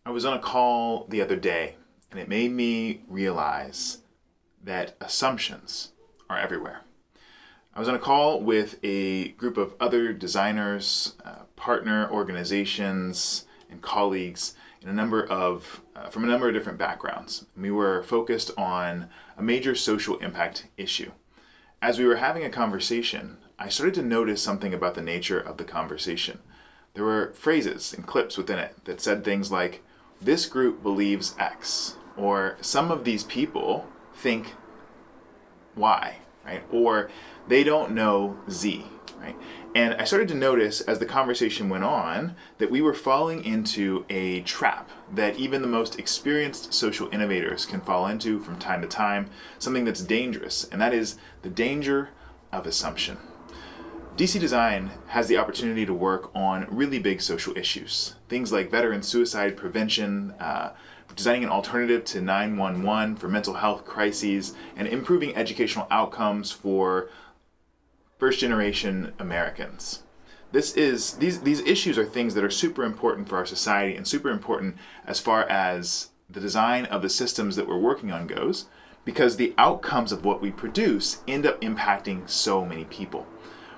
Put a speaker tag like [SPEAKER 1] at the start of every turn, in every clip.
[SPEAKER 1] I was on a call the other day, and it made me realize that assumptions are everywhere. I was on a call with a group of other designers, partner organizations, and colleagues in from a number of different backgrounds. We were focused on a major social impact issue. As we were having a conversation, I started to notice something about the nature of the conversation. There were phrases and clips within it that said things like, "This group believes X," or "Some of these people think Y," right? Or "They don't know Z," right? And I started to notice as the conversation went on that we were falling into a trap that even the most experienced social innovators can fall into from time to time, something that's dangerous, and that is the danger of assumption. DC Design has the opportunity to work on really big social issues. Things like veteran suicide prevention, designing an alternative to 911 for mental health crises, and improving educational outcomes for first-generation Americans. These issues are things that are super important for our society and super important as far as the design of the systems that we're working on goes, because the outcomes of what we produce end up impacting so many people.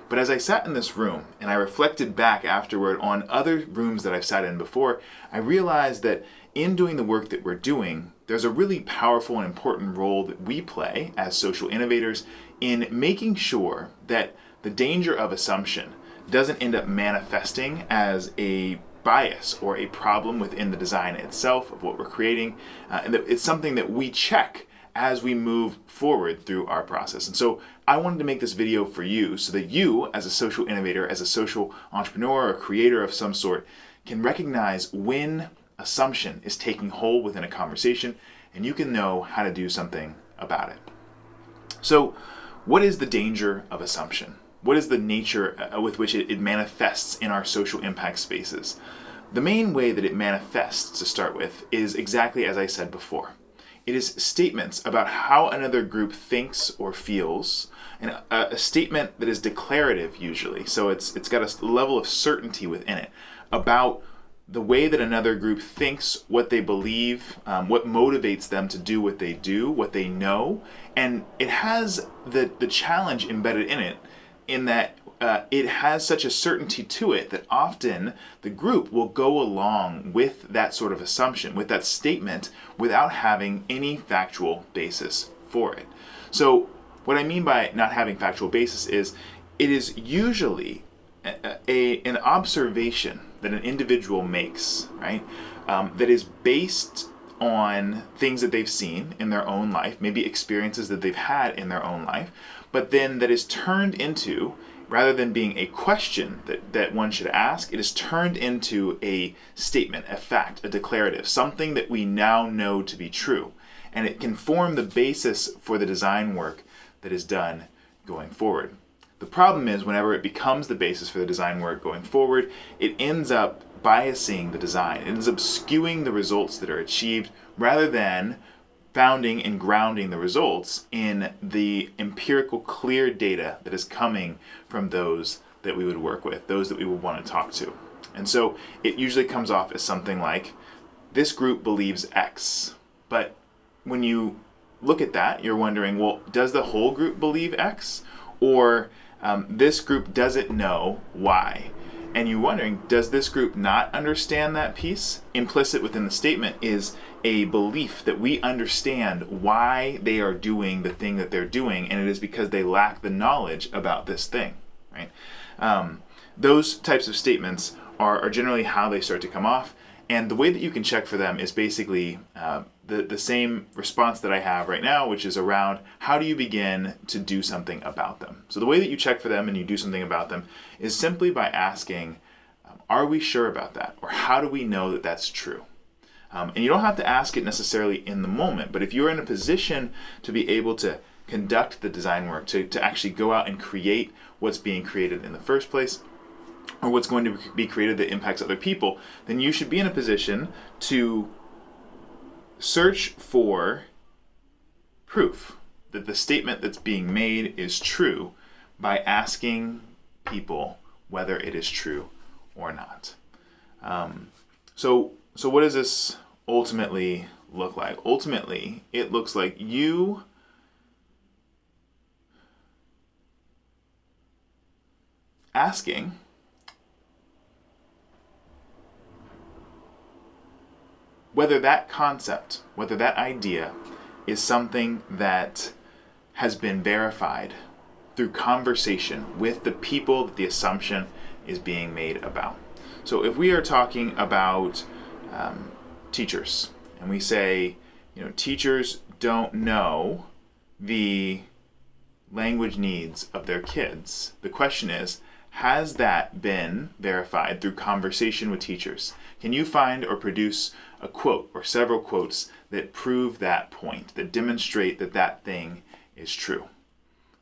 [SPEAKER 1] But as I sat in this room and I reflected back afterward on other rooms that I've sat in before, I realized that in doing the work that we're doing, there's a really powerful and important role that we play as social innovators in making sure that the danger of assumption doesn't end up manifesting as a bias or a problem within the design itself of what we're creating, and that it's something that we check as we move forward through our process. And so I wanted to make this video for you so that you, as a social innovator, as a social entrepreneur or creator of some sort, can recognize when assumption is taking hold within a conversation, and you can know how to do something about it. So what is the danger of assumption? What is the nature with which it manifests in our social impact spaces? The main way that it manifests, to start with, is exactly as I said before. It is statements about how another group thinks or feels, and a statement that is declarative usually, so it's got a level of certainty within it about the way that another group thinks, what they believe, what motivates them to do what they do, what they know, and it has the challenge embedded in it in that it has such a certainty to it that often the group will go along with that sort of assumption, with that statement, without having any factual basis for it. So what I mean by not having factual basis is it is usually an observation that an individual makes, right? That is based on things that they've seen in their own life, maybe experiences that they've had in their own life, but then that is turned into, rather than being a question that one should ask, it is turned into a statement, a fact, a declarative, something that we now know to be true. And it can form the basis for the design work that is done going forward. The problem is whenever it becomes the basis for the design work going forward, it ends up biasing the design. It ends up skewing the results that are achieved rather than founding and grounding the results in the empirical, clear data that is coming from those that we would work with, those that we would want to talk to. And so it usually comes off as something like, this group believes X. But when you look at that, you're wondering, well, does the whole group believe X? Or this group doesn't know Y. And you're wondering, does this group not understand that piece? Implicit within the statement is a belief that we understand why they are doing the thing that they're doing, and it is because they lack the knowledge about this thing, right? Those types of statements are generally how they start to come off, and the way that you can check for them is basically the same response that I have right now, which is around how do you begin to do something about them. So the way that you check for them and you do something about them is simply by asking, are we sure about that? Or how do we know that that's true? And you don't have to ask it necessarily in the moment, but if you're in a position to be able to conduct the design work, to actually go out and create what's being created in the first place, or what's going to be created that impacts other people, then you should be in a position to search for proof that the statement that's being made is true by asking people whether it is true or not. So So what does this ultimately look like? Ultimately, it looks like you asking whether that concept, whether that idea is something that has been verified through conversation with the people that the assumption is being made about. So if we are talking about teachers, and we say, teachers don't know the language needs of their kids, the question is, has that been verified through conversation with teachers? Can you find or produce a quote or several quotes that prove that point, that demonstrate that that thing is true?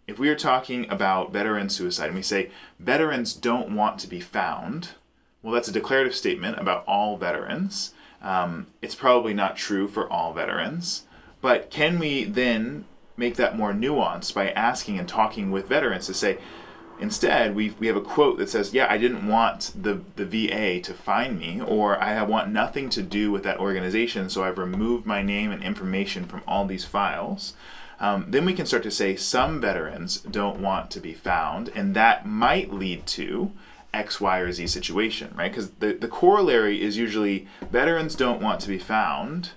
[SPEAKER 1] If we are talking about veteran suicide and we say veterans don't want to be found, well, that's a declarative statement about all veterans. It's probably not true for all veterans, but can we then make that more nuanced by asking and talking with veterans to say, instead, we have a quote that says, I didn't want the VA to find me, or I want nothing to do with that organization, so I've removed my name and information from all these files. Then we can start to say some veterans don't want to be found, and that might lead to X, Y, or Z situation, right? Because the corollary is usually veterans don't want to be found,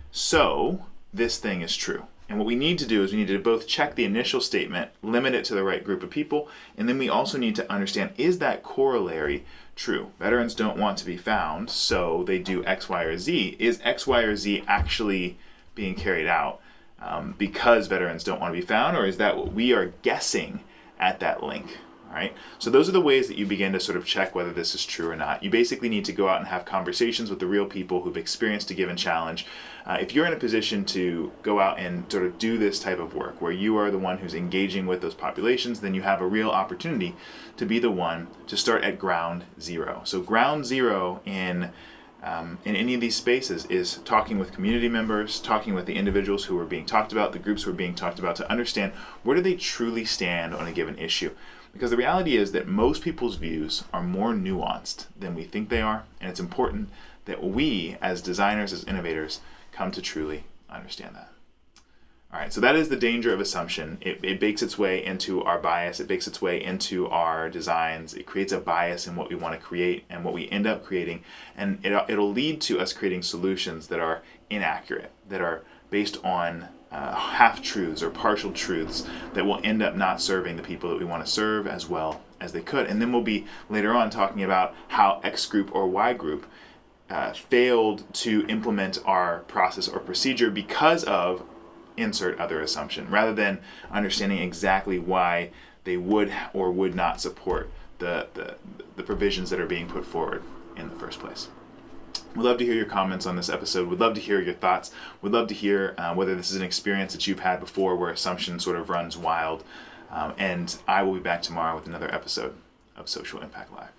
[SPEAKER 1] so this thing is true. And what we need to do is we need to both check the initial statement, limit it to the right group of people, and then we also need to understand, is that corollary true? Veterans don't want to be found, so they do X, Y, or Z. Is X, Y, or Z actually being carried out because veterans don't want to be found, or is that what we are guessing at that link? All right. So those are the ways that you begin to sort of check whether this is true or not. You basically need to go out and have conversations with the real people who've experienced a given challenge. If you're in a position to go out and sort of do this type of work where you are the one who's engaging with those populations, then you have a real opportunity to be the one to start at ground zero. So ground zero in any of these spaces is talking with community members, talking with the individuals who are being talked about, the groups who are being talked about, to understand where do they truly stand on a given issue. Because the reality is that most people's views are more nuanced than we think they are, and it's important that we, as designers, as innovators, come to truly understand that. All right, so that is the danger of assumption. It bakes its way into our bias, it bakes its way into our designs, it creates a bias in what we want to create and what we end up creating, and it'll lead to us creating solutions that are inaccurate, that are based on half-truths or partial truths that will end up not serving the people that we want to serve as well as they could. And then we'll be later on talking about how X group or Y group failed to implement our process or procedure because of insert other assumption, rather than understanding exactly why they would or would not support the provisions that are being put forward in the first place. We'd love to hear your comments on this episode. We'd love to hear your thoughts. We'd love to hear whether this is an experience that you've had before where assumption sort of runs wild. And I will be back tomorrow with another episode of Social Impact Live.